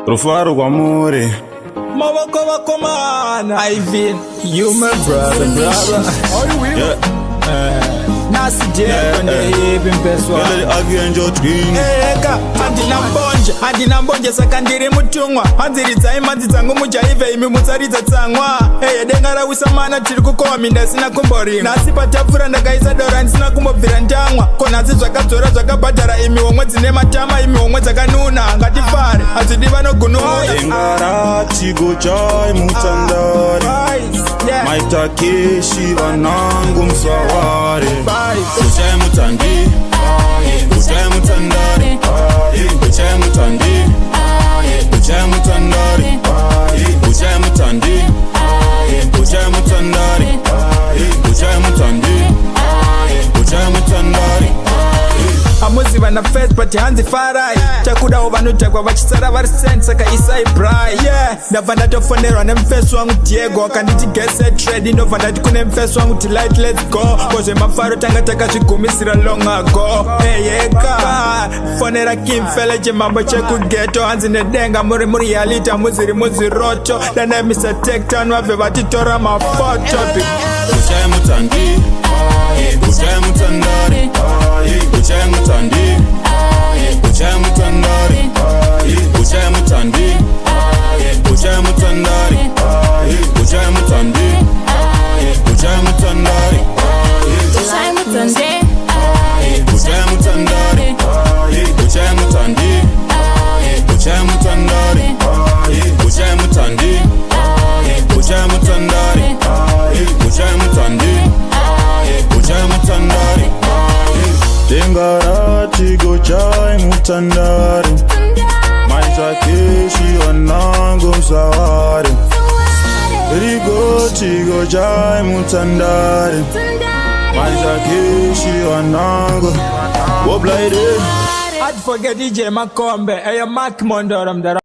Rufaro Guamore. Mawako Komana. Ivan, you my brother. Are you with me? Nasi Jeff and the even best one. Eka, Andina Bonja Sakandiri Mutungwa, Andiritza Imanzango Mujaive, Mutariza Zangwa, Dengara Wisamana Chilkuko, Mindasina Kumbori, Nasipa Tapura and the Gaisador and Snakumo Virandangwa, Konazis Zakatora Zakapatara, Imi Wonema Tama, Imi Womazakanuna, Gatifari, as the Divano Gunu, Gochai, Mutandare, my Takeshi, Vanangum Sawari. Gochai Mutandare, Gochai Mutandare, Gochai Mutandare, Gochai Mutandare, Gochai Mutandare, Gochai Mutandare, Gochai Mutandare, Gochai Mutandare. Amuzi vana first but hanzi farai Chakuda ovanutakwa vachisara vari sense saka isai brai ndabva ndatofonerwa nemufesi wangu Diego akanditi gese trade ndobva ndati kune mufesi wangu ti light let's go kozve mafaro tanga takazvigumisira long ago yeka fonera kimfele chemambo chekugeto hanzi nedenga muri reality amuziri muziroto dana Mr. Tektan vabve vatitora mafoto Gochai Mutandare, Gochai Mutandare, Gochai Mutandare, Gochai Mutandare, Gochai Mutandare, Gochai Mutandare, Gochai Mutandare, Gochai Mutandare, Gochai Mutandare, Gochai Mutandare, Gochai Mutandare, Gochai Mutandare, Gochai Mutandare, Gochai Mutandare, Gochai Mutandare, Gochai Mutandare. Dengarati Gochai Mutandare, my Takeshi Wanangum Sawari. Rigoti Gochai Mutandare, my Takeshi Wanangum. What blighted? I'd forget DJ Makombe, Mark Mondoram.